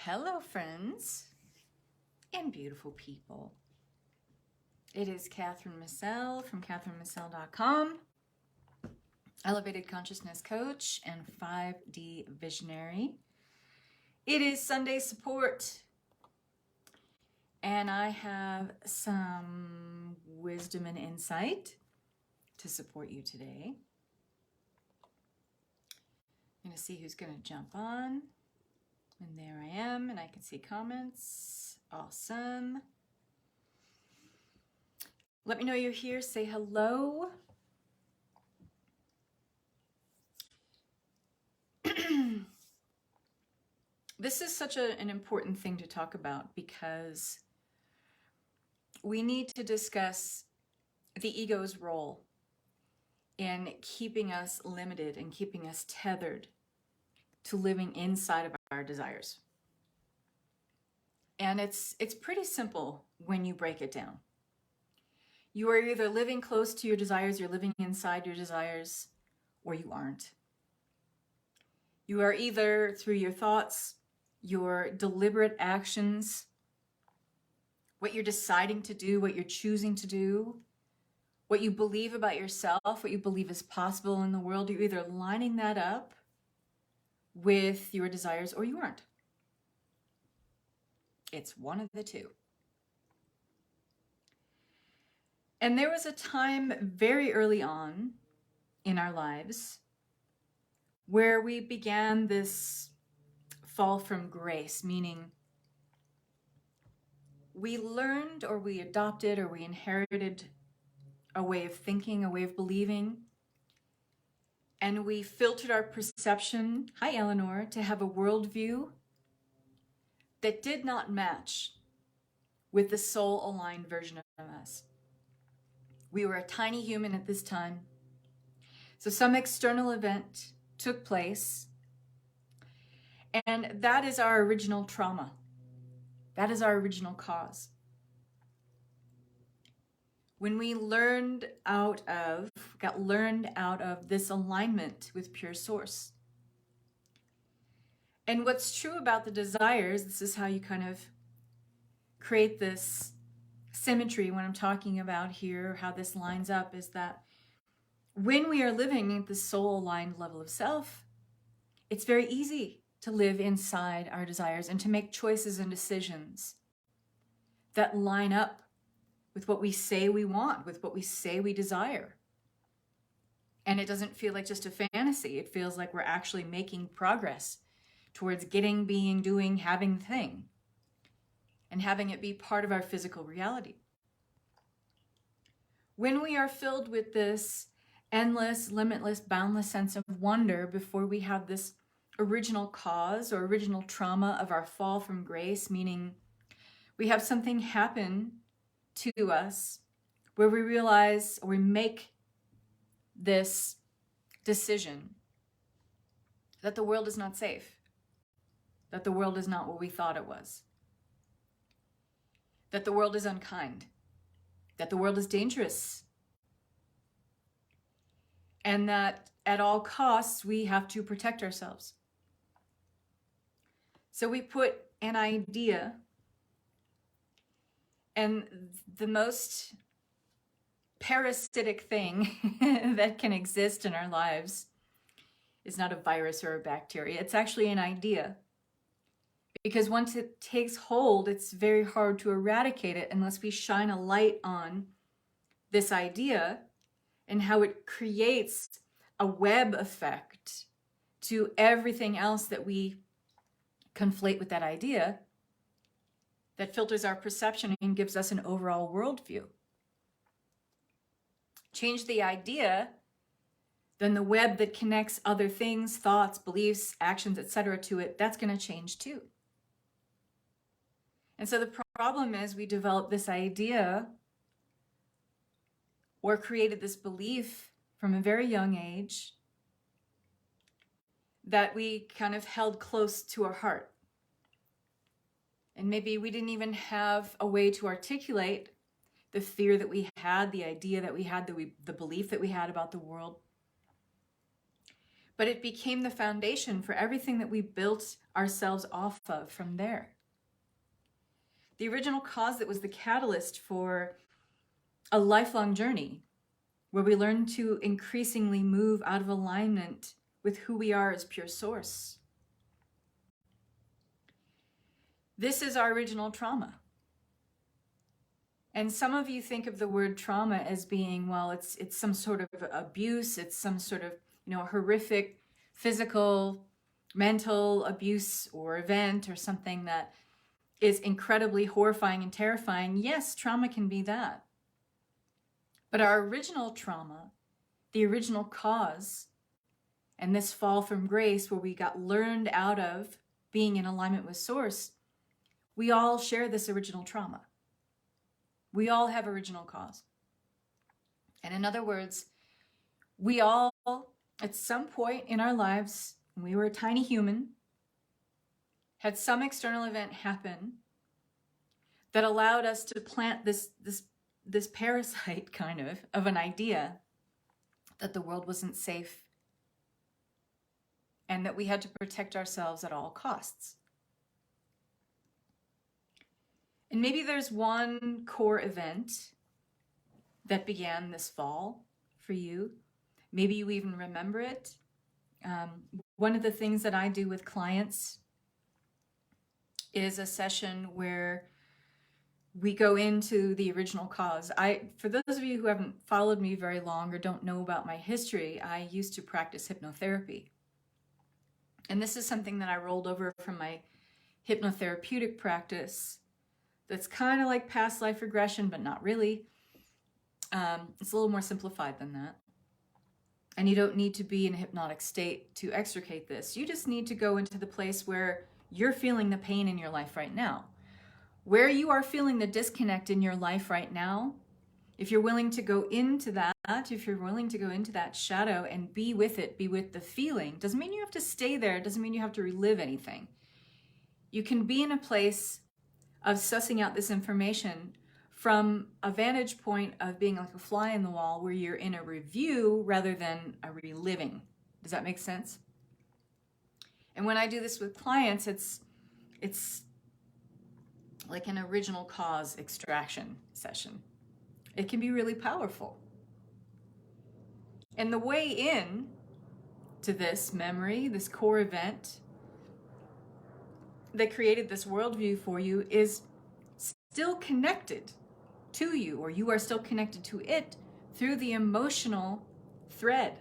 Hello, friends and beautiful people. It is Catherine Missel from catherinemissel.com, elevated consciousness coach and 5D visionary. It is Sunday support, and I have some wisdom and insight to support you today. I'm going to see who's going to jump on. And there I am, and I can see comments. Awesome. Let me know you're here. Say hello. This is such an important thing to talk about because we need to discuss the ego's role in keeping us limited and keeping us tethered to living inside of our desires. And it's pretty simple when you break it down. You are either living close to your desires, you're living inside your desires, or you aren't. You are either through your thoughts, your deliberate actions, what you're deciding to do, what you're choosing to do, what you believe about yourself, what you believe is possible in the world, you're either lining that up with your desires or you aren't. It's one of the two. And there was a time very early on in our lives where we began this fall from grace, meaning we learned or we adopted or we inherited a way of thinking, a way of believing, and we filtered our perception, hi Eleanor, to have a worldview that did not match with the soul-aligned version of us. We were a tiny human at this time. So some external event took place, and that is our original trauma. That is our original cause. When we got learned out of this alignment with pure source. And what's true about the desires, this is how you kind of create this symmetry when I'm talking about here, how this lines up, is that when we are living at the soul-aligned level of self, it's very easy to live inside our desires and to make choices and decisions that line up with what we say we want, with what we say we desire. And it doesn't feel like just a fantasy. It feels like we're actually making progress towards getting, being, doing, having the thing, and having it be part of our physical reality. When we are filled with this endless, limitless, boundless sense of wonder before we have this original cause or original trauma of our fall from grace, meaning we have something happen to us where we realize or we make this decision that the world is not safe, that the world is not what we thought it was, that the world is unkind, that the world is dangerous, and that at all costs we have to protect ourselves. So we put an idea, and the most parasitic thing that can exist in our lives is not a virus or a bacteria. It's actually an idea. Because once it takes hold, it's very hard to eradicate it unless we shine a light on this idea and how it creates a web effect to everything else that we conflate with that idea that filters our perception and gives us an overall worldview. Change the idea, then the web that connects other things, thoughts, beliefs, actions, etc. to it, that's going to change too. And so the problem is we developed this idea or created this belief from a very young age that we kind of held close to our heart. And maybe we didn't even have a way to articulate the fear that we had, the idea that we had, the belief that we had about the world. but it became the foundation for everything that we built ourselves off of from there. The original cause that was the catalyst for a lifelong journey where we learn to increasingly move out of alignment with who we are as pure source. This is our original trauma. And some of you think of the word trauma as being, well, it's some sort of abuse, it's some sort of, horrific physical, mental abuse or event or something that is incredibly horrifying and terrifying. Yes, trauma can be that. But our original trauma, the original cause, and this fall from grace where we got learned out of being in alignment with Source, we all share this original trauma. We all have original cause. And in other words, we all, at some point in our lives, when we were a tiny human, had some external event happen that allowed us to plant this parasite kind of an idea that the world wasn't safe and that we had to protect ourselves at all costs. And maybe there's one core event that began this fall for you. Maybe you even remember it. One of the things that I do with clients is a session where we go into the original cause. For those of you who haven't followed me very long or don't know about my history, I used to practice hypnotherapy. And this is something that I rolled over from my hypnotherapeutic practice that's kind of like past life regression, but not really. It's a little more simplified than that. And you don't need to be in a hypnotic state to extricate this. You just need to go into the place where you're feeling the pain in your life right now. Where you are feeling the disconnect in your life right now, if you're willing to go into that, if you're willing to go into that shadow and be with it, be with the feeling, doesn't mean you have to stay there, doesn't mean you have to relive anything. You can be in a place of sussing out this information from a vantage point of being like a fly in the wall where you're in a review rather than a reliving. Does that make sense? And when I do this with clients, it's like an original cause extraction session. It can be really powerful. And the way in to this memory, this core event that created this worldview for you is still connected to you, or you are still connected to it through the emotional thread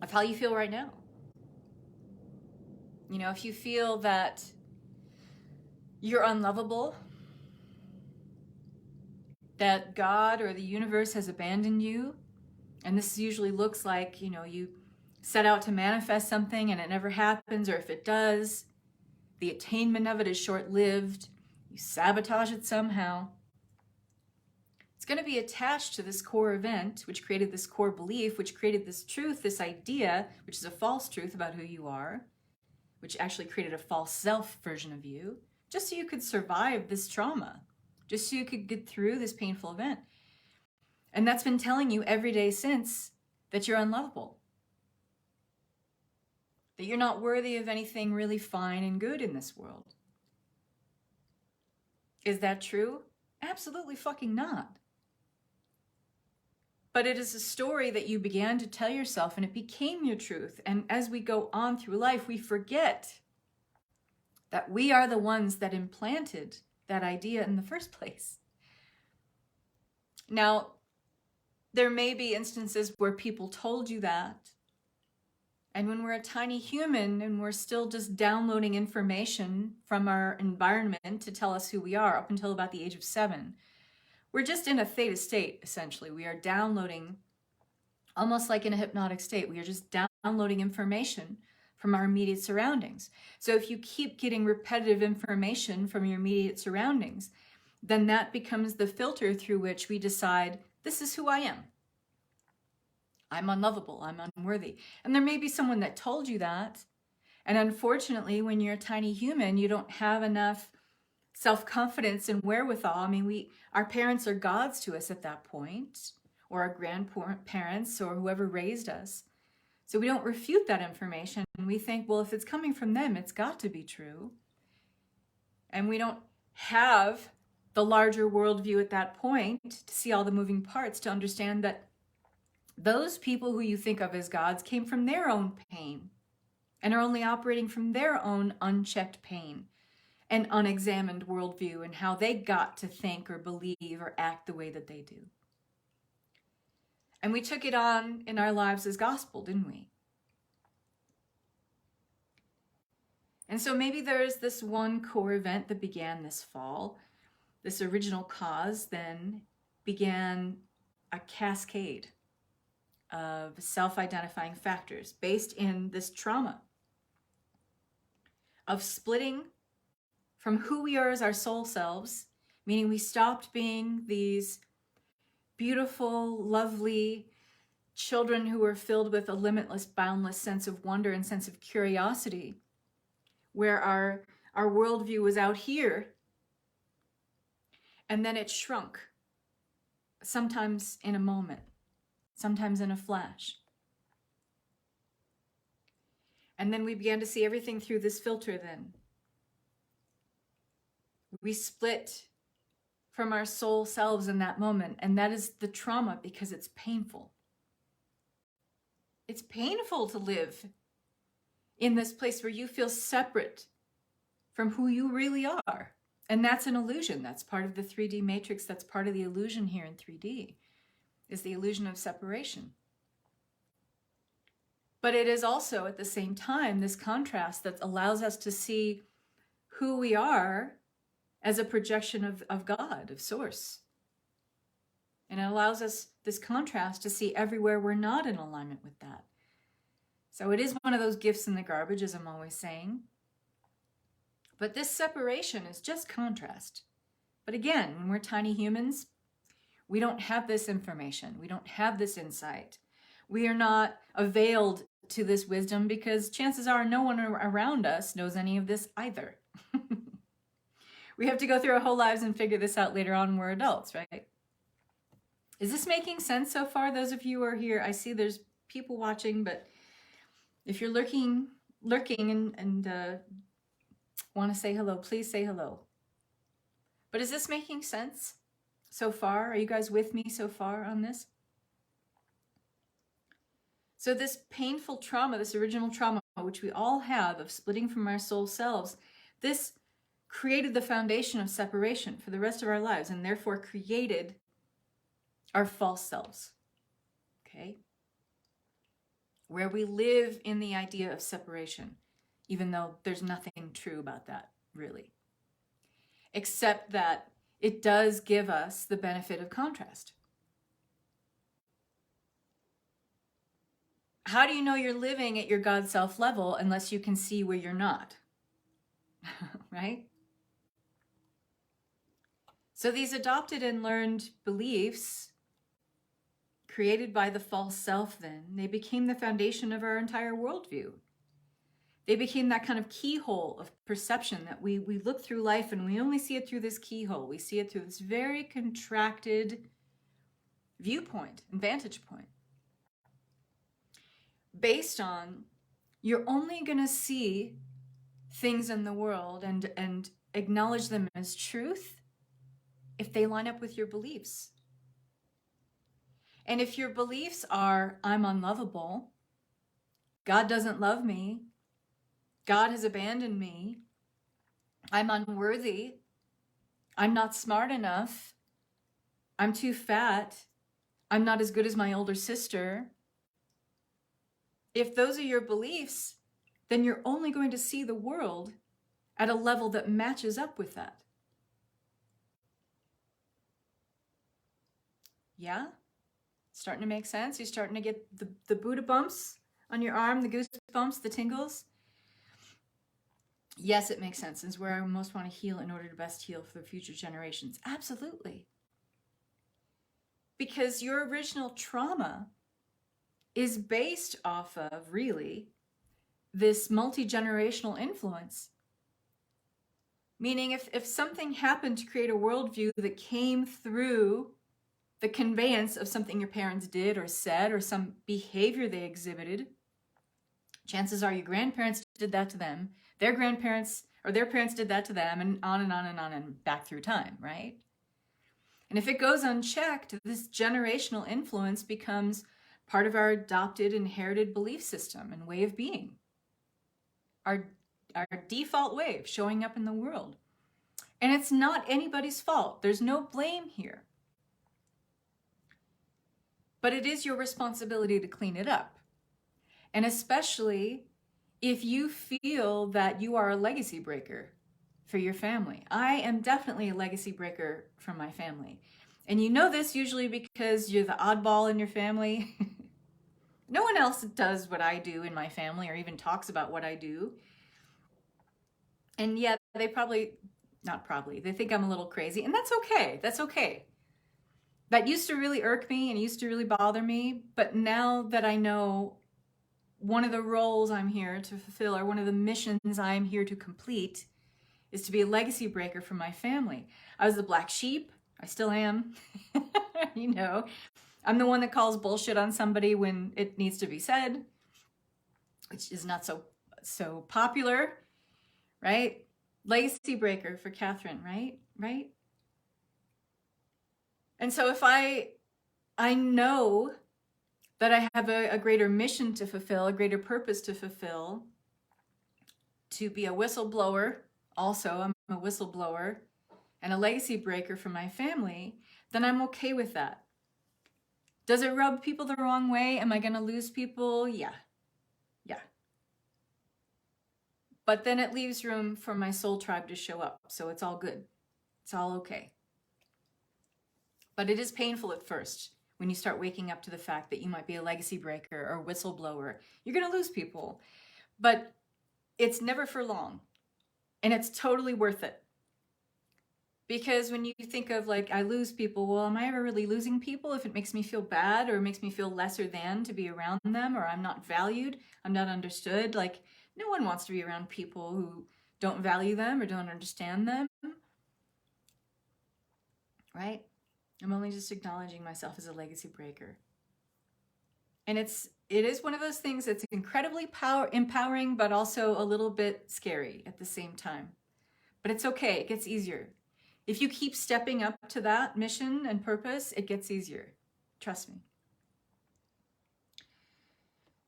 of how you feel right now. If you feel that you're unlovable, that God or the universe has abandoned you, and this usually looks like, you set out to manifest something and it never happens, or if it does, the attainment of it is short-lived, you sabotage it somehow. It's going to be attached to this core event, which created this core belief, which created this truth, this idea, which is a false truth about who you are, which actually created a false self version of you, just so you could survive this trauma, just so you could get through this painful event. And that's been telling you every day since that you're unlovable, that you're not worthy of anything really fine and good in this world. Is that true? Absolutely fucking not. But it is a story that you began to tell yourself, and it became your truth. And as we go on through life, we forget that we are the ones that implanted that idea in the first place. Now, there may be instances where people told you that. And when we're a tiny human and we're still just downloading information from our environment to tell us who we are up until about the age of 7, we're just in a theta state, essentially. We are downloading, almost like in a hypnotic state. We are just downloading information from our immediate surroundings. So if you keep getting repetitive information from your immediate surroundings, then that becomes the filter through which we decide, this is who I am. I'm unlovable, I'm unworthy. And there may be someone that told you that. And unfortunately, when you're a tiny human, you don't have enough self-confidence and wherewithal. I mean, our parents are gods to us at that point, or our grandparents, or whoever raised us. So we don't refute that information. And we think, well, if it's coming from them, it's got to be true. And we don't have the larger worldview at that point to see all the moving parts, to understand that those people who you think of as gods came from their own pain and are only operating from their own unchecked pain and unexamined worldview and how they got to think or believe or act the way that they do. And we took it on in our lives as gospel, didn't we? And so maybe there's this one core event that began this fall. This original cause then began a cascade of self-identifying factors based in this trauma of splitting from who we are as our soul selves, meaning we stopped being these beautiful, lovely children who were filled with a limitless, boundless sense of wonder and sense of curiosity, where our worldview was out here, and then it shrunk, sometimes in a moment, sometimes in a flash. And then we began to see everything through this filter then. We split from our soul selves in that moment, and that is the trauma because it's painful. It's painful to live in this place where you feel separate from who you really are. And that's an illusion. That's part of the 3D matrix. That's part of the illusion here in 3D, is the illusion of separation. But it is also at the same time this contrast that allows us to see who we are as a projection of God, of Source. And it allows us this contrast to see everywhere we're not in alignment with that. So it is one of those gifts in the garbage, as I'm always saying. But this separation is just contrast. But again, when we're tiny humans, we don't have this information. We don't have this insight. We are not availed to this wisdom because chances are no one around us knows any of this either. We have to go through our whole lives and figure this out later on when we're adults, right? Is this making sense so far? Those of you who are here, I see there's people watching, but if you're lurking and want to say hello, please say hello. But is this making sense so far? Are you guys with me so far on this? So this painful trauma, this original trauma, which we all have of splitting from our soul selves, this created the foundation of separation for the rest of our lives and therefore created our false selves, okay? Where we live in the idea of separation, even though there's nothing true about that, really. Except that it does give us the benefit of contrast. How do you know you're living at your God self level unless you can see where you're not? Right? So these adopted and learned beliefs created by the false self then, they became the foundation of our entire worldview. They became that kind of keyhole of perception that we look through life and we only see it through this keyhole. We see it through this very contracted viewpoint and vantage point. Based on, you're only going to see things in the world and acknowledge them as truth if they line up with your beliefs. And if your beliefs are, I'm unlovable, God doesn't love me, God has abandoned me, I'm unworthy, I'm not smart enough, I'm too fat, I'm not as good as my older sister. If those are your beliefs, then you're only going to see the world at a level that matches up with that. Yeah? Starting to make sense? You're starting to get the Buddha bumps on your arm, the goosebumps, the tingles? Yes, it makes sense. It's where I most want to heal in order to best heal for the future generations. Absolutely. Because your original trauma is based off of, really, this multi-generational influence. Meaning if something happened to create a worldview that came through the conveyance of something your parents did or said or some behavior they exhibited, Chances are your grandparents did that to them, their grandparents or their parents did that to them, and on and on and on and back through time, right? And if it goes unchecked, this generational influence becomes part of our adopted, inherited belief system and way of being, our, our default way of showing up in the world. And it's not anybody's fault. There's no blame here. But it is your responsibility to clean it up. And especially if you feel that you are a legacy breaker for your family. I am definitely a legacy breaker for my family. And you know this usually because you're the oddball in your family. No one else does what I do in my family or even talks about what I do. And yet they they think I'm a little crazy. And that's okay. That's okay. That used to really irk me and used to really bother me. But now that I know one of the roles I'm here to fulfill, or one of the missions I'm here to complete, is to be a legacy breaker for my family. I was the black sheep. I still am. You know, I'm the one that calls bullshit on somebody when it needs to be said, which is not so popular, right? Legacy breaker for Catherine, right? Right? And so if I know that I have a greater mission to fulfill, a greater purpose to fulfill, to be a whistleblower, also I'm a whistleblower, and a legacy breaker for my family, then I'm okay with that. Does it rub people the wrong way? Am I going to lose people? Yeah. But then it leaves room for my soul tribe to show up. So it's all good. It's all okay. But it is painful at first when you start waking up to the fact that you might be a legacy breaker or whistleblower. You're going to lose people. But it's never for long. And it's totally worth it. Because when you think of like, I lose people, well, am I ever really losing people if it makes me feel bad or makes me feel lesser than to be around them, or I'm not valued, I'm not understood? Like, no one wants to be around people who don't value them or don't understand them, right? I'm only just acknowledging myself as a legacy breaker. And it is one of those things that's incredibly empowering, but also a little bit scary at the same time. But it's okay, it gets easier. If you keep stepping up to that mission and purpose, it gets easier. Trust me.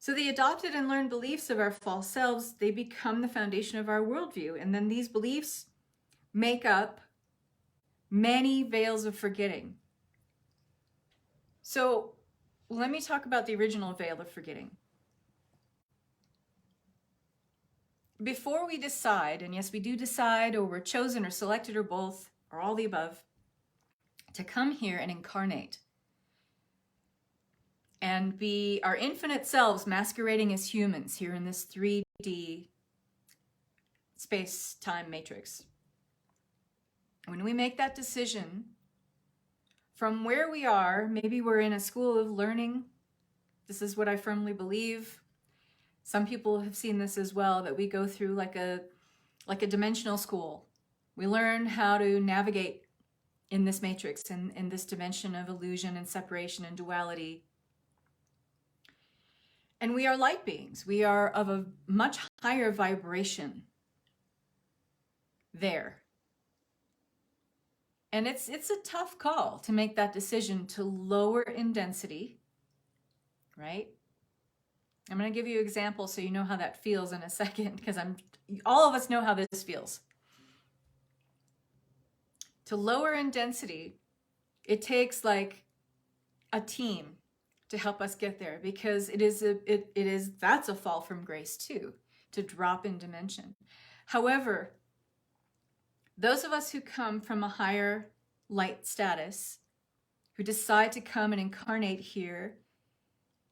So the adopted and learned beliefs of our false selves, they become the foundation of our worldview. And then these beliefs make up many veils of forgetting. So let me talk about the original veil of forgetting. Before we decide, and yes, we do decide, or we're chosen or selected or both, or all the above, to come here and incarnate and be our infinite selves masquerading as humans here in this 3D space-time matrix. When we make that decision, from where we are, maybe we're in a school of learning. This is what I firmly believe. Some people have seen this as well, that we go through like a dimensional school. We learn how to navigate in this matrix, in this dimension of illusion and separation and duality. And we are light beings. We are of a much higher vibration there. And it's a tough call to make that decision to lower in density, right? I'm going to give you an example so you know how that feels in a second, because all of us know how this feels. To lower in density, it takes like a team to help us get there, because that's a fall from grace too, to drop in dimension. However, those of us who come from a higher light status, who decide to come and incarnate here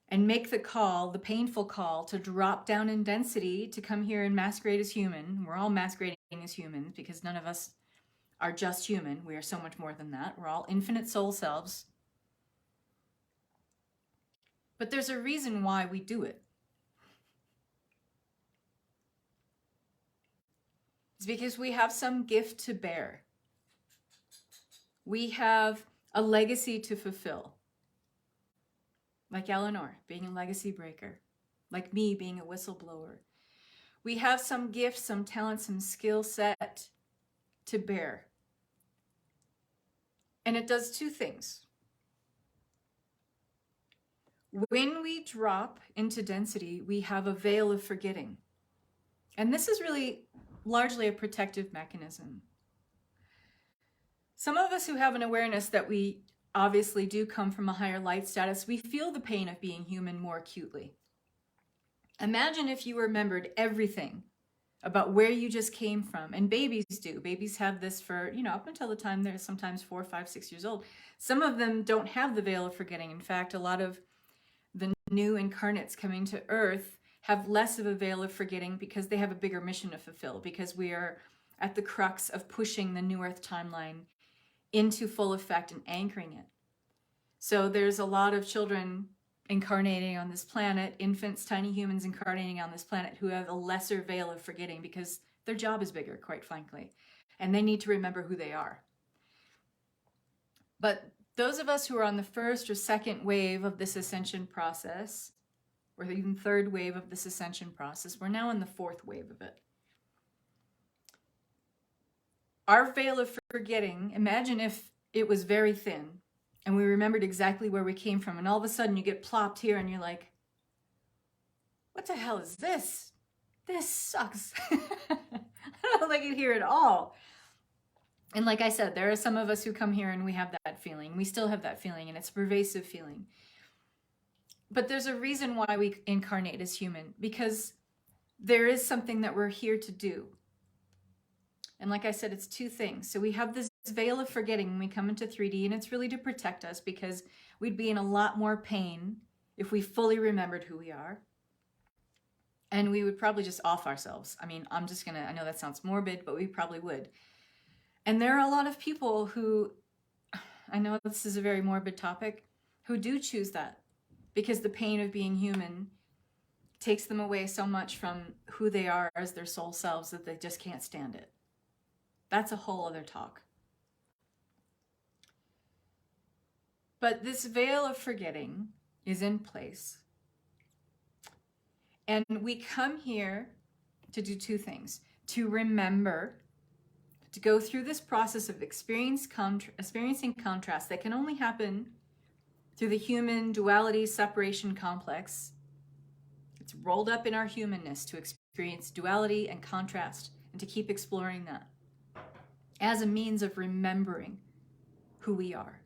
and make the call, the painful call, to drop down in density, to come here and masquerade as human. We're all masquerading as humans because none of us are just human. We are so much more than that. We're all infinite soul selves. But there's a reason why we do it. It's because we have some gift to bear. We have a legacy to fulfill. Like Eleanor, being a legacy breaker. like me being a whistleblower. We have some gift, some talent, some skill set to bear. And it does two things. When we drop into density, we have a veil of forgetting. And this is really largely a protective mechanism. Some of us who have an awareness that we obviously do come from a higher light status, we feel the pain of being human more acutely. Imagine if you remembered everything about where you just came from. And babies do. Babies have this for, up until the time they're sometimes 4, 5, 6 years old. Some of them don't have the veil of forgetting. In fact, a lot of the new incarnates coming to Earth have less of a veil of forgetting because they have a bigger mission to fulfill, because we are at the crux of pushing the New Earth timeline into full effect and anchoring it. So there's a lot of children incarnating on this planet, infants, tiny humans incarnating on this planet, who have a lesser veil of forgetting because their job is bigger, quite frankly, and they need to remember who they are. But those of us who are on the first or second wave of this ascension process, or even third wave of this ascension process, we're now in the fourth wave of it. Our veil of forgetting, imagine if it was very thin and we remembered exactly where we came from, and all of a sudden you get plopped here and you're like, what the hell is this? This sucks. I don't like it here at all. And like I said, there are some of us who come here and we have that feeling. We still have that feeling, and it's a pervasive feeling. But there's a reason why we incarnate as human, because there is something that we're here to do. And like I said, it's two things. So we have this veil of forgetting when we come into 3D, and it's really to protect us, because we'd be in a lot more pain if we fully remembered who we are. And we would probably just off ourselves. I mean, I know that sounds morbid, but we probably would. And there are a lot of people who, I know this is a very morbid topic, who do choose that, because the pain of being human takes them away so much from who they are as their soul selves that they just can't stand it. That's a whole other talk. But this veil of forgetting is in place. And we come here to do two things: to remember, to go through this process of experiencing contrast that can only happen through the human duality separation complex. It's rolled up in our humanness to experience duality and contrast, and to keep exploring that as a means of remembering who we are,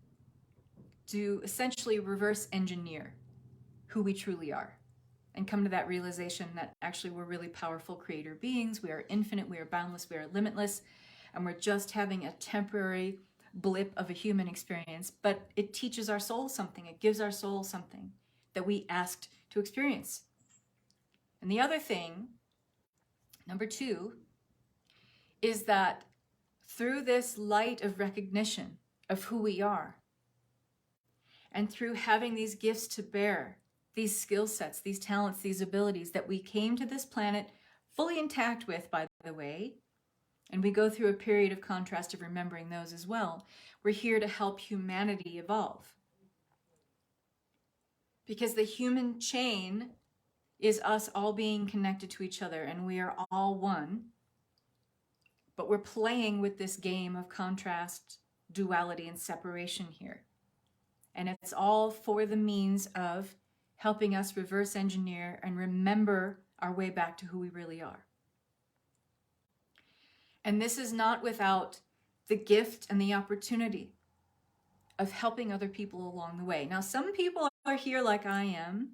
to essentially reverse engineer who we truly are, and come to that realization that actually we're really powerful creator beings. We are infinite, we are boundless, we are limitless, and we're just having a temporary blip of a human experience, but it teaches our soul something. It gives our soul something that we asked to experience. And the other thing, number 2, is that through this light of recognition of who we are, and through having these gifts to bear, these skill sets, these talents, these abilities that we came to this planet fully intact with, by the way, and we go through a period of contrast of remembering those as well, we're here to help humanity evolve. Because the human chain is us all being connected to each other, and we are all one. But we're playing with this game of contrast, duality, and separation here. And it's all for the means of helping us reverse engineer and remember our way back to who we really are. And this is not without the gift and the opportunity of helping other people along the way. Now, some people are here like I am,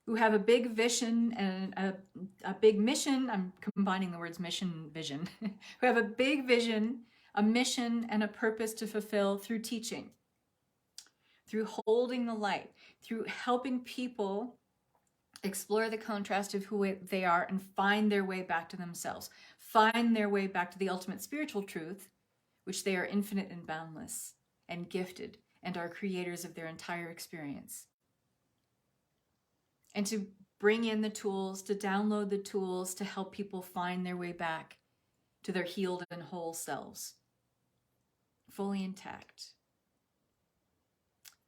who have a big vision and a big mission. I'm combining the words mission and vision. Who have a big vision, a mission, and a purpose to fulfill through teaching, through holding the light, through helping people explore the contrast of who they are and find their way back to themselves, find their way back to the ultimate spiritual truth, which they are infinite and boundless and gifted and are creators of their entire experience. And to bring in the tools, to download the tools to help people find their way back to their healed and whole selves, fully intact.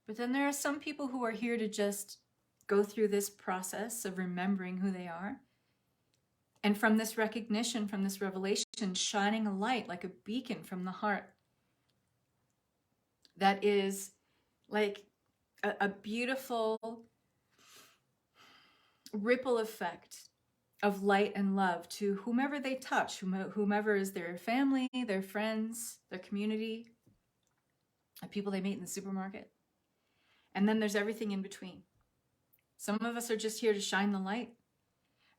But then there are some people who are here to just go through this process of remembering who they are. And from this recognition, from this revelation, shining a light like a beacon from the heart that is like a beautiful ripple effect of light and love to whomever they touch, whomever is their family, their friends, their community, the people they meet in the supermarket. And then there's everything in between. Some of us are just here to shine the light.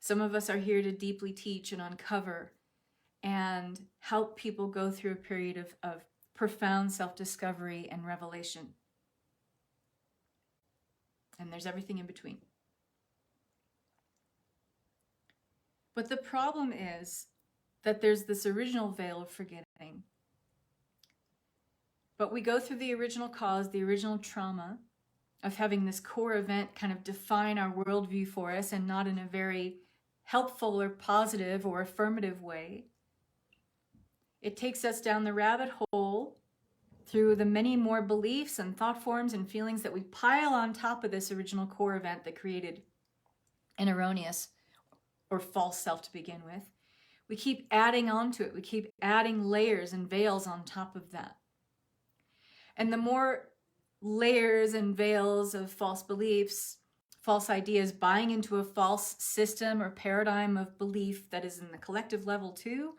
Some of us are here to deeply teach and uncover and help people go through a period of profound self-discovery and revelation. And there's everything in between. But the problem is that there's this original veil of forgetting. But we go through the original cause, the original trauma of having this core event kind of define our worldview for us, and not in a very helpful or positive or affirmative way. It takes us down the rabbit hole through the many more beliefs and thought forms and feelings that we pile on top of this original core event that created an erroneous or false self to begin with. We keep adding on to it. We keep adding layers and veils on top of that. And the more layers and veils of false beliefs, false ideas, buying into a false system or paradigm of belief that is in the collective level too,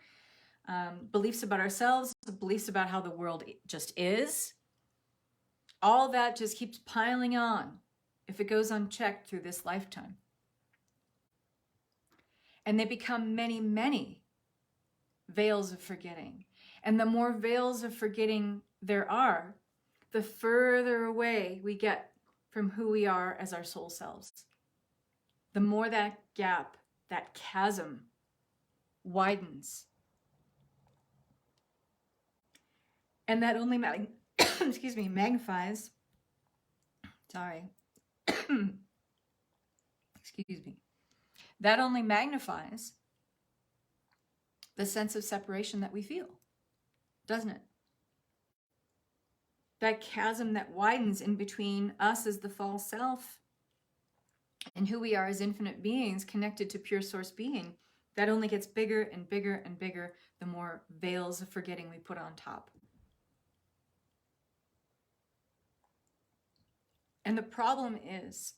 beliefs about ourselves, beliefs about how the world just is, all that just keeps piling on if it goes unchecked through this lifetime. And they become many, many veils of forgetting. And the more veils of forgetting there are, the further away we get from who we are as our soul selves. The more that gap, that chasm widens. And that only magnifies, that only magnifies the sense of separation that we feel, doesn't it? That chasm that widens in between us as the false self and who we are as infinite beings connected to pure source being, that only gets bigger and bigger and bigger the more veils of forgetting we put on top. And the problem is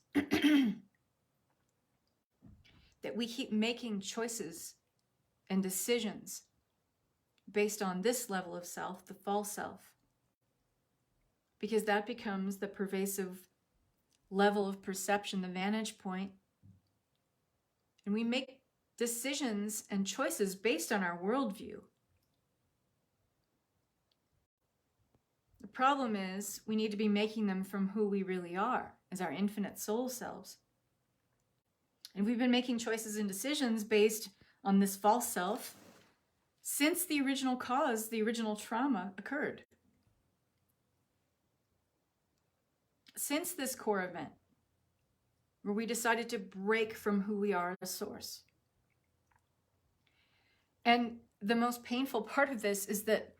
that we keep making choices and decisions based on this level of self, the false self, because that becomes the pervasive level of perception, the vantage point. And we make decisions and choices based on our worldview. The problem is we need to be making them from who we really are as our infinite soul selves. And we've been making choices and decisions based on this false self since the original cause, the original trauma occurred. Since this core event, where we decided to break from who we are as source. And the most painful part of this is that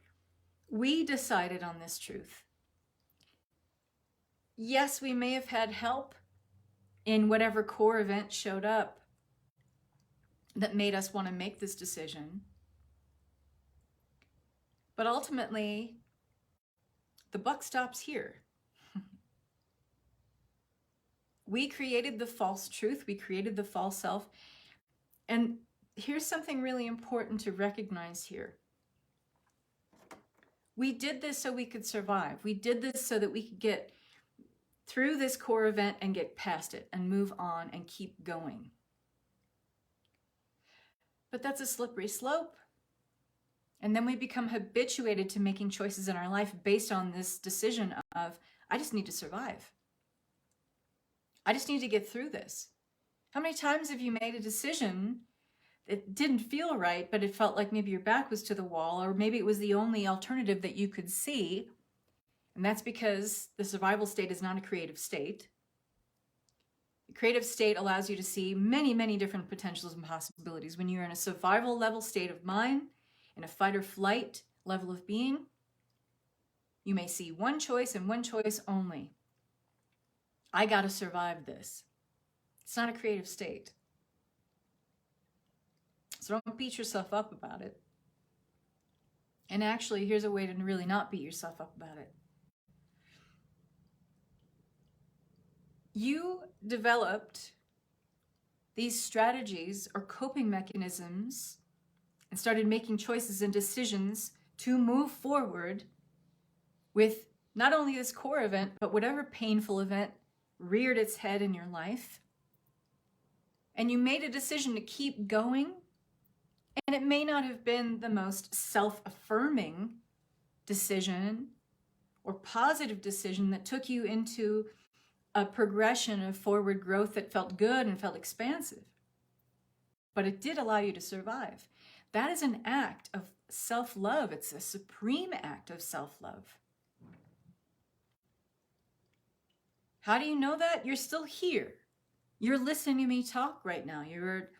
we decided on this truth. Yes, we may have had help in whatever core event showed up that made us want to make this decision. But ultimately, the buck stops here. We created the false truth. We created the false self. And here's something really important to recognize here. We did this so we could survive. We did this so that we could get through this core event and get past it and move on and keep going. But that's a slippery slope. And then we become habituated to making choices in our life based on this decision of, I just need to survive. I just need to get through this. How many times have you made a decision that didn't feel right, but it felt like maybe your back was to the wall, or maybe it was the only alternative that you could see, and that's because the survival state is not a creative state. The creative state allows you to see many, many different potentials and possibilities. When you're in a survival level state of mind, in a fight or flight level of being, you may see one choice and one choice only. I got to survive this. It's not a creative state. So don't beat yourself up about it. And actually, here's a way to really not beat yourself up about it. You developed these strategies or coping mechanisms and started making choices and decisions to move forward with not only this core event, but whatever painful event reared its head in your life. And you made a decision to keep going. And it may not have been the most self-affirming decision or positive decision that took you into a progression of forward growth that felt good and felt expansive. But it did allow you to survive. That is an act of self-love. It's a supreme act of self-love. How do you know that? You're still here. You're listening to me talk right now. You're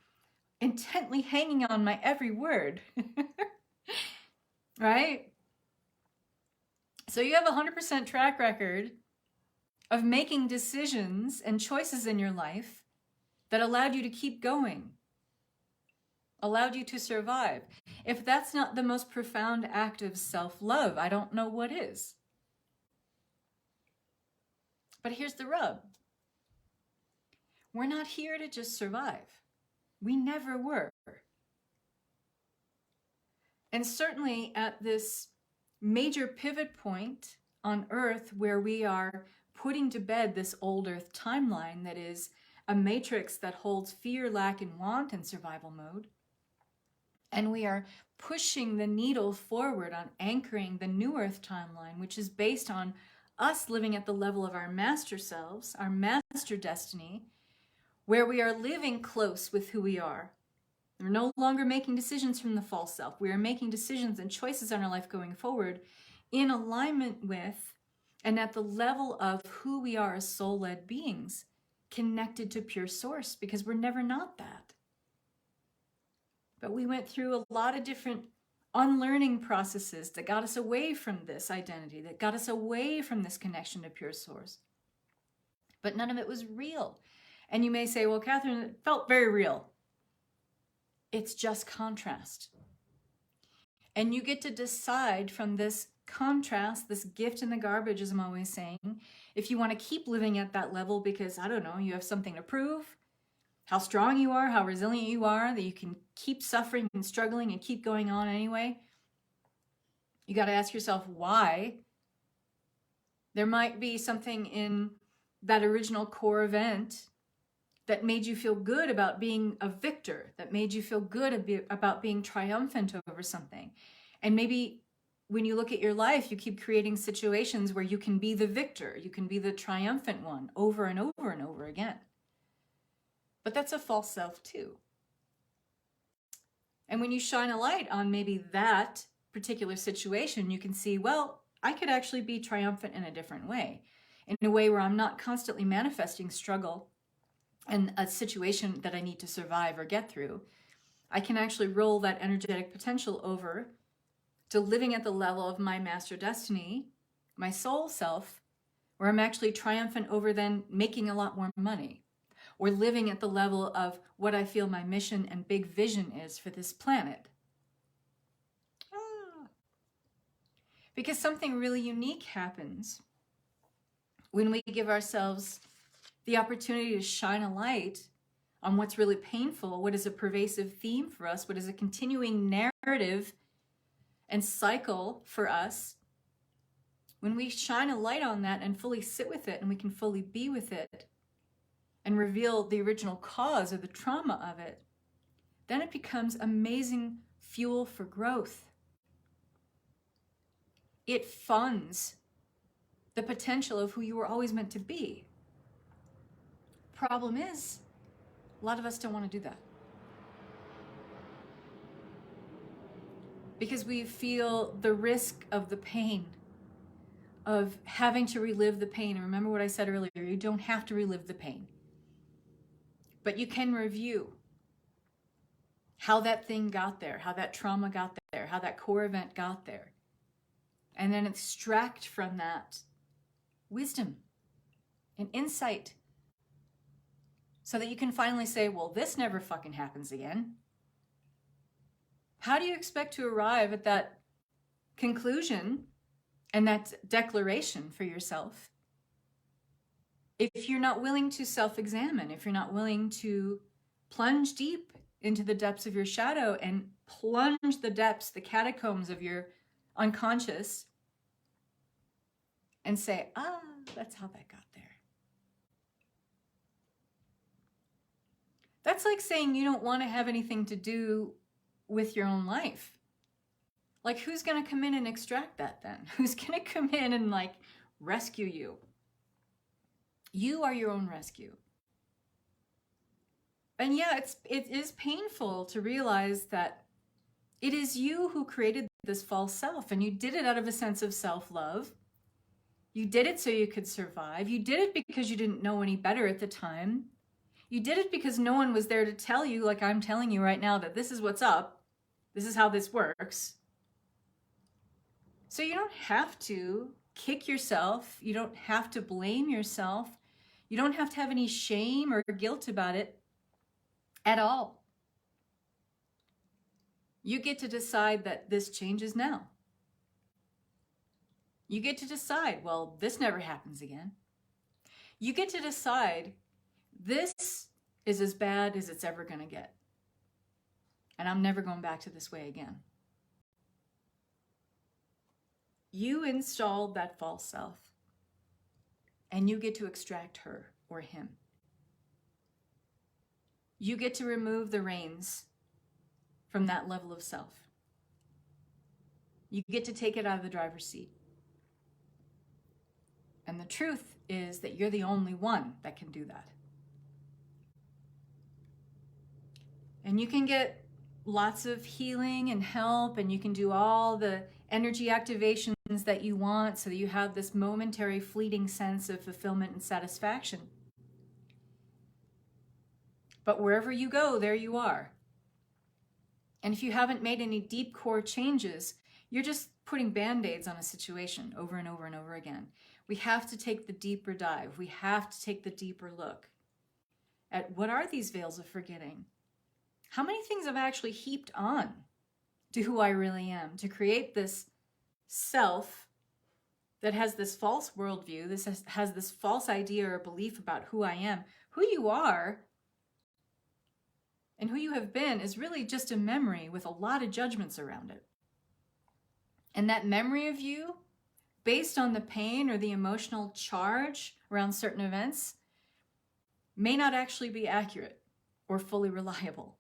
intently hanging on my every word. Right? So you have a 100% track record of making decisions and choices in your life that allowed you to keep going, allowed you to survive. If that's not the most profound act of self-love, I don't know what is. But here's the rub. We're not here to just survive. We never were. And certainly at this major pivot point on Earth where we are putting to bed this old Earth timeline that is a matrix that holds fear, lack, and want in survival mode, and we are pushing the needle forward on anchoring the new Earth timeline, which is based on us living at the level of our master selves, our master destiny, where we are living close with who we are. We're no longer making decisions from the false self. We are making decisions and choices in our life going forward in alignment with and at the level of who we are as soul-led beings, connected to pure source, because we're never not that. But we went through a lot of different unlearning processes that got us away from this identity, that got us away from this connection to pure source. But none of it was real. And you may say, well, Catherine, it felt very real. It's just contrast. And you get to decide from this contrast, this gift in the garbage, as I'm always saying, if you want to keep living at that level because, I don't know, you have something to prove, how strong you are, how resilient you are, that you can keep suffering and struggling and keep going on anyway. You got to ask yourself why. There might be something in that original core event that made you feel good about being a victor, that made you feel good about being triumphant over something. And maybe when you look at your life, you keep creating situations where you can be the victor, you can be the triumphant one over and over and over again. But that's a false self too. And when you shine a light on maybe that particular situation, you can see, well, I could actually be triumphant in a different way, in a way where I'm not constantly manifesting struggle and a situation that I need to survive or get through. I can actually roll that energetic potential over to living at the level of my master destiny, my soul self, where I'm actually triumphant over then making a lot more money, or living at the level of what I feel my mission and big vision is for this planet. Because something really unique happens when we give ourselves the opportunity to shine a light on what's really painful, what is a pervasive theme for us, what is a continuing narrative and cycle for us. When we shine a light on that and fully sit with it, and we can fully be with it and reveal the original cause or the trauma of it, then it becomes amazing fuel for growth. It funds the potential of who you were always meant to be. Problem is, a lot of us don't want to do that. Because we feel the risk of the pain, of having to relive the pain. And remember what I said earlier, you don't have to relive the pain. But you can review how that thing got there, how that trauma got there, how that core event got there. And then extract from that wisdom and insight so that you can finally say, well, this never fucking happens again. How do you expect to arrive at that conclusion and that declaration for yourself if you're not willing to self-examine, if you're not willing to plunge deep into the depths of your shadow and plunge the depths, the catacombs of your unconscious and say, that's how that got there. That's like saying you don't want to have anything to do with your own life. Like, who's going to come in and extract that then? Who's going to come in and like rescue you? You are your own rescue. And yeah, it is painful to realize that it is you who created this false self, and you did it out of a sense of self-love. You did it so you could survive. You did it because you didn't know any better at the time. You did it because no one was there to tell you, like I'm telling you right now, that this is what's up. This is how this works. So you don't have to kick yourself. You don't have to blame yourself. You don't have to have any shame or guilt about it at all. You get to decide that this changes now. You get to decide, well, this never happens again. You get to decide, this is as bad as it's ever going to get. And I'm never going back to this way again. You installed that false self, and you get to extract her or him. You get to remove the reins from that level of self. You get to take it out of the driver's seat. And the truth is that you're the only one that can do that. And you can get lots of healing and help, and you can do all the energy activations that you want so that you have this momentary fleeting sense of fulfillment and satisfaction. But wherever you go, there you are. And if you haven't made any deep core changes, you're just putting band-aids on a situation over and over and over again. We have to take the deeper dive. We have to take the deeper look at what are these veils of forgetting? How many things I've actually heaped on to who I really am to create this self that has this false worldview, has this false idea or belief about who I am. Who you are and who you have been is really just a memory with a lot of judgments around it. And that memory of you, based on the pain or the emotional charge around certain events, may not actually be accurate or fully reliable.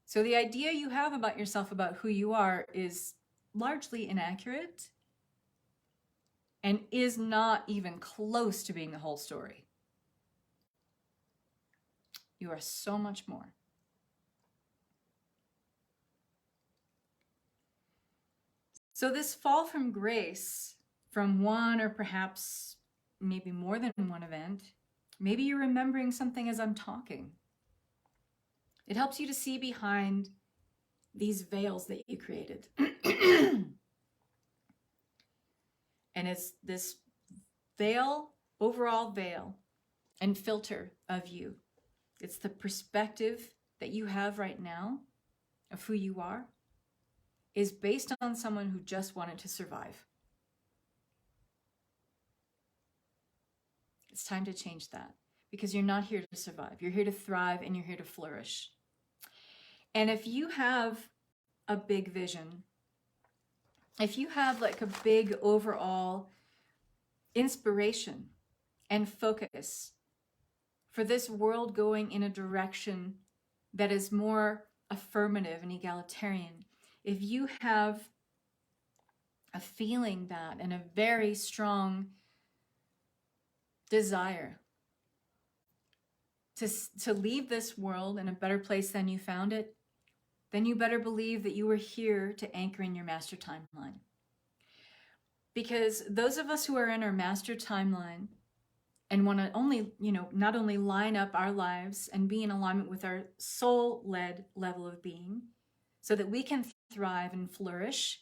So the idea you have about yourself, about who you are, is largely inaccurate and is not even close to being the whole story. You are so much more. So this fall from grace from one or perhaps maybe more than one event, maybe you're remembering something as I'm talking. It helps you to see behind these veils that you created. And it's this veil, overall veil and filter of you. It's the perspective that you have right now of who you are is based on someone who just wanted to survive. It's time to change that, because you're not here to survive. You're here to thrive and you're here to flourish. And if you have a big vision, if you have like a big overall inspiration and focus for this world going in a direction that is more affirmative and egalitarian, if you have a feeling that and a very strong desire to leave this world in a better place than you found it, then you better believe that you are here to anchor in your master timeline. Because those of us who are in our master timeline and want to only, not only line up our lives and be in alignment with our soul-led level of being so that we can thrive and flourish,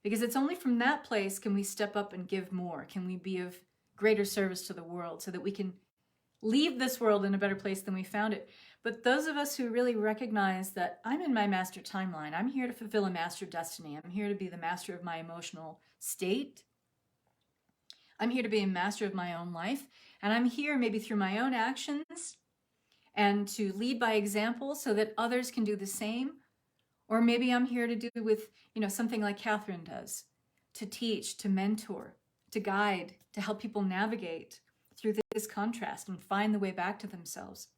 because it's only from that place can we step up and give more, can we be of greater service to the world so that we can leave this world in a better place than we found it. But those of us who really recognize that I'm in my master timeline, I'm here to fulfill a master destiny, I'm here to be the master of my emotional state, I'm here to be a master of my own life, and I'm here maybe through my own actions and to lead by example so that others can do the same. Or maybe I'm here to do with, something like Catherine does, to teach, to mentor, to guide, to help people navigate through this contrast and find the way back to themselves.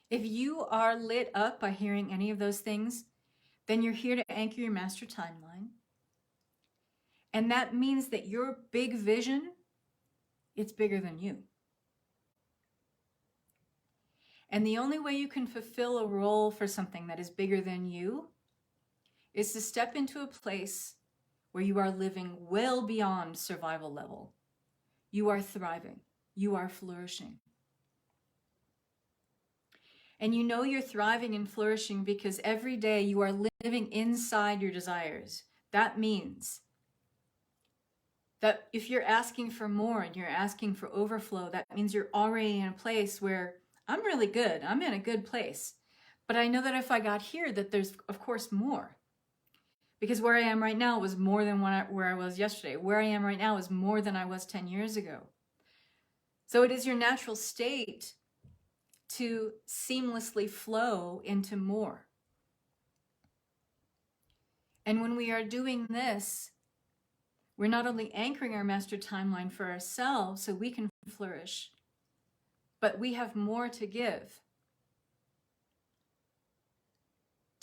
If you are lit up by hearing any of those things, then you're here to anchor your master timeline. And that means that your big vision, it's bigger than you. And the only way you can fulfill a role for something that is bigger than you is to step into a place where you are living well beyond survival level. You are thriving. You are flourishing. And you know you're thriving and flourishing because every day you are living inside your desires. That means that if you're asking for more and you're asking for overflow, that means you're already in a place where I'm really good. I'm in a good place. But I know that if I got here, that there's, of course, more. Because where I am right now was more than where I was yesterday. Where I am right now is more than I was 10 years ago. So it is your natural state to seamlessly flow into more. And when we are doing this, we're not only anchoring our master timeline for ourselves so we can flourish, but we have more to give.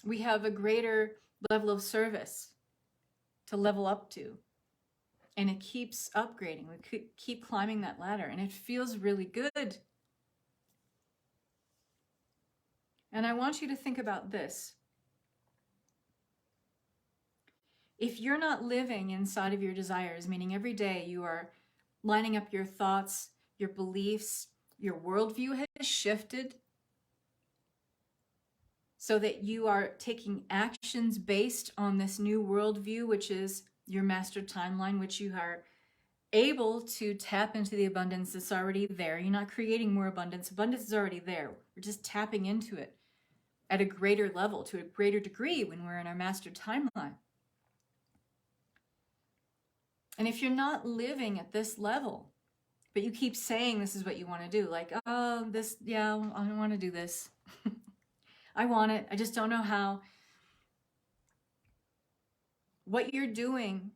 We have a greater level of service to level up to. And it keeps upgrading. We keep climbing that ladder. And it feels really good. And I want you to think about this. If you're not living inside of your desires, meaning every day you are lining up your thoughts, your beliefs, your worldview has shifted so that you are taking actions based on this new worldview, which is your master timeline, which you are able to tap into the abundance that's already there. You're not creating more abundance. Abundance is already there. We're just tapping into it at a greater level, to a greater degree when we're in our master timeline. And if you're not living at this level, but you keep saying this is what you want to do, like, oh, this, yeah, I want to do this. I want it. I just don't know how. What you're doing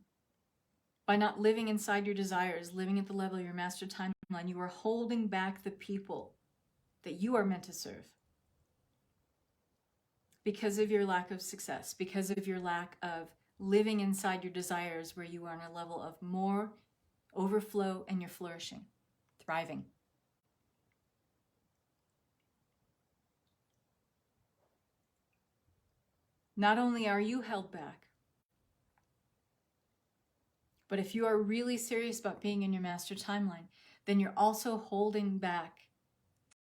by not living inside your desires, living at the level of your master timeline, you are holding back the people that you are meant to serve because of your lack of success, because of your lack of living inside your desires where you are on a level of more overflow and you're flourishing, thriving. Not only are you held back, but if you are really serious about being in your master timeline, then you're also holding back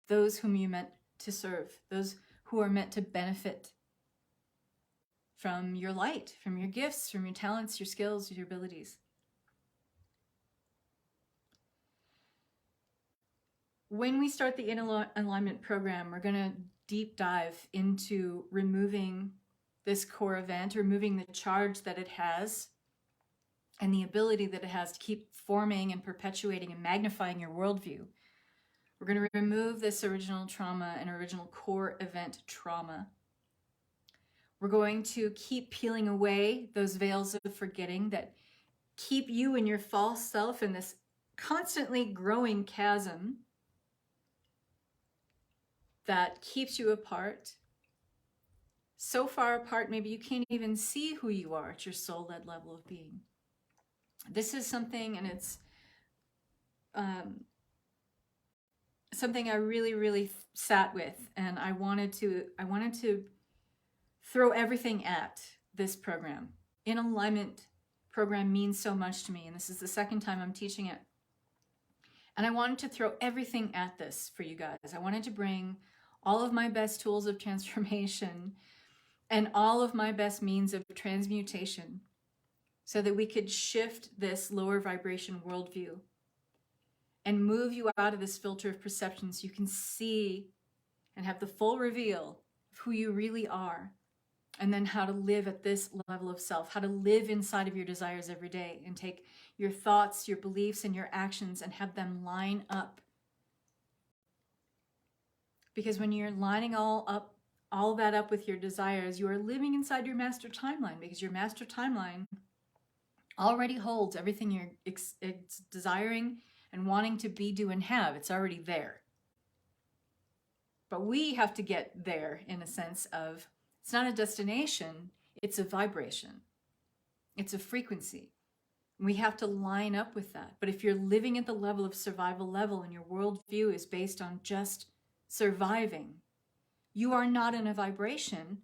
those whom you meant to serve, those who are meant to benefit from your light, from your gifts, from your talents, your skills, your abilities. When we start the inner alignment program, we're going to deep dive into removing this core event, removing the charge that it has and the ability that it has to keep forming and perpetuating and magnifying your worldview. We're going to remove this original trauma and original core event trauma. We're going to keep peeling away those veils of forgetting that keep you and your false self in this constantly growing chasm that keeps you apart. So far apart, maybe you can't even see who you are at your soul-led level of being. This is something, and it's something I really, really sat with, and I wanted to throw everything at this program. In alignment program means so much to me, and this is the second time I'm teaching it. And I wanted to throw everything at this for you guys. I wanted to bring all of my best tools of transformation and all of my best means of transmutation so that we could shift this lower vibration worldview and move you out of this filter of perception so you can see and have the full reveal of who you really are, and then how to live at this level of self, how to live inside of your desires every day and take your thoughts, your beliefs, and your actions and have them line up. Because when you're lining all that up with your desires, you are living inside your master timeline, because your master timeline already holds everything you're it's desiring and wanting to be, do, and have. It's already there. But we have to get there in a sense of, it's not a destination, it's a vibration. It's a frequency. We have to line up with that. But if you're living at the level of survival level and your worldview is based on just surviving, you are not in a vibration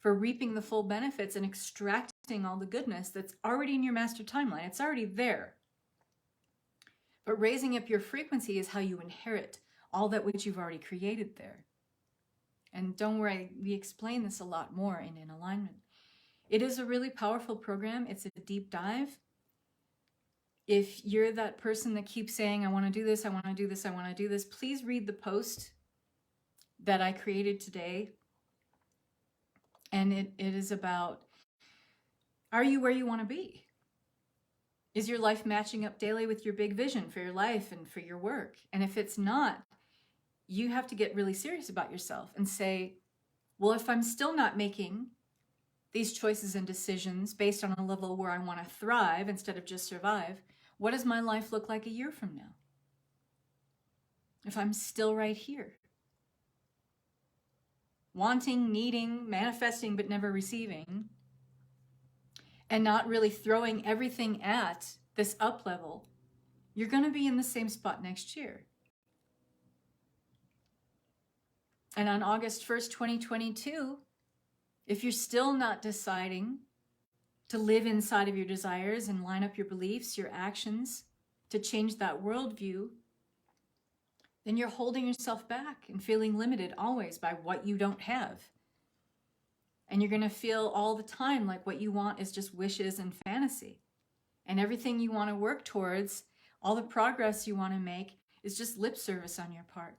for reaping the full benefits and extracting all the goodness that's already in your master timeline. It's already there. But raising up your frequency is how you inherit all that which you've already created there. And don't worry, we explain this a lot more in Alignment. It is a really powerful program. It's a deep dive. If you're that person that keeps saying, I want to do this, I want to do this, I want to do this, please read the post that I created today. And it is about, are you where you want to be? Is your life matching up daily with your big vision for your life and for your work? And if it's not, you have to get really serious about yourself and say, well, if I'm still not making these choices and decisions based on a level where I want to thrive instead of just survive, what does my life look like a year from now? If I'm still right here, wanting, needing, manifesting, but never receiving, and not really throwing everything at this up level, you're going to be in the same spot next year. And on August 1st, 2022, if you're still not deciding to live inside of your desires and line up your beliefs, your actions, to change that worldview, then you're holding yourself back and feeling limited always by what you don't have. And you're going to feel all the time like what you want is just wishes and fantasy. And everything you want to work towards, all the progress you want to make, is just lip service on your part.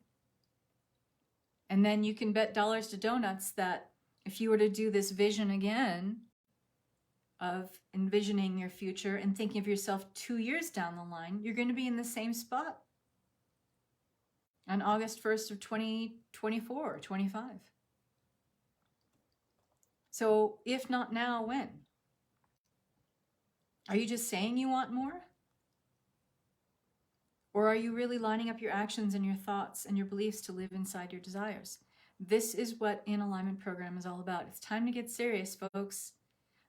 And then you can bet dollars to donuts that if you were to do this vision again of envisioning your future and thinking of yourself 2 years down the line, you're going to be in the same spot on August 1st of 2024 or 25. So if not now, when? Are you just saying you want more? Or are you really lining up your actions and your thoughts and your beliefs to live inside your desires? This is what In Alignment program is all about. It's time to get serious, folks.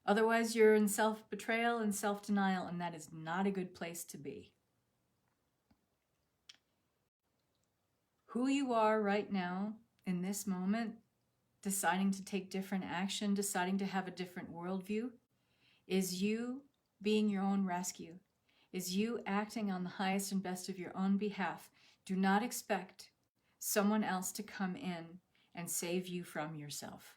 Otherwise, you're in self-betrayal and self-denial, and that is not a good place to be. Who you are right now, in this moment, deciding to take different action, deciding to have a different worldview, is you being your own rescue, is you acting on the highest and best of your own behalf. Do not expect someone else to come in and save you from yourself.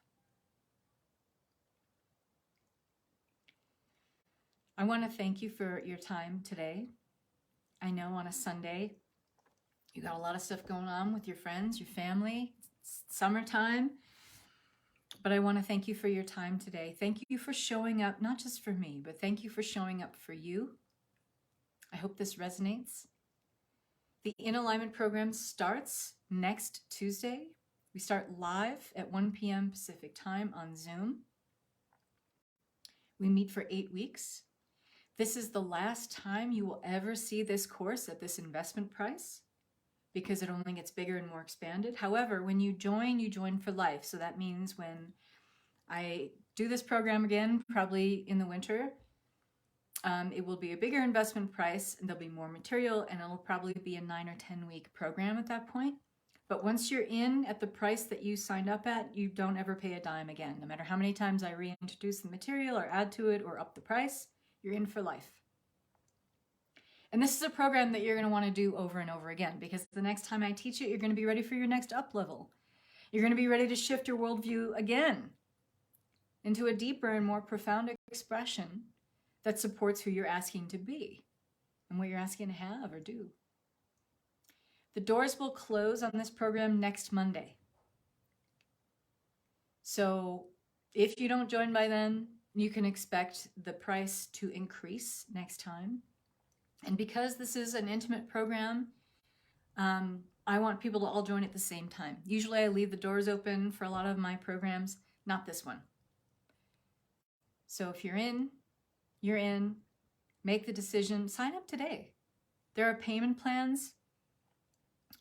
I want to thank you for your time today. I know on a Sunday, you got a lot of stuff going on with your friends, your family, it's summertime, but I want to thank you for your time today. Thank you for showing up, not just for me, but thank you for showing up for you. I hope this resonates. The In Alignment program starts next Tuesday. We start live at 1 p.m. Pacific time on Zoom. We meet for 8 weeks. This is the last time you will ever see this course at this investment price, because it only gets bigger and more expanded. However, when you join for life. So that means when I do this program again, probably in the winter, it will be a bigger investment price and there'll be more material, and it'll probably be a 9 or 10 week program at that point. But once you're in at the price that you signed up at, you don't ever pay a dime again. No matter how many times I reintroduce the material or add to it or up the price, you're in for life. And this is a program that you're going to want to do over and over again, because the next time I teach it, you're going to be ready for your next up level. You're going to be ready to shift your worldview again into a deeper and more profound expression that supports who you're asking to be and what you're asking to have or do. The doors will close on this program next Monday. So if you don't join by then, you can expect the price to increase next time. And because this is an intimate program, I want people to all join at the same time. Usually I leave the doors open for a lot of my programs, not this one. So if you're in, you're in. Make the decision. Sign up today. There are payment plans.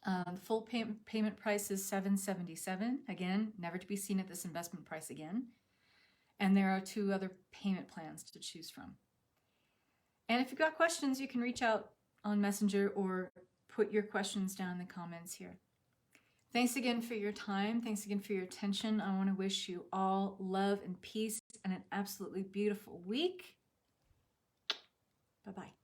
The full payment price is $777. Again, never to be seen at this investment price again. And there are 2 other payment plans to choose from. And if you've got questions, you can reach out on Messenger or put your questions down in the comments here. Thanks again for your time. Thanks again for your attention. I want to wish you all love and peace and an absolutely beautiful week. Bye-bye.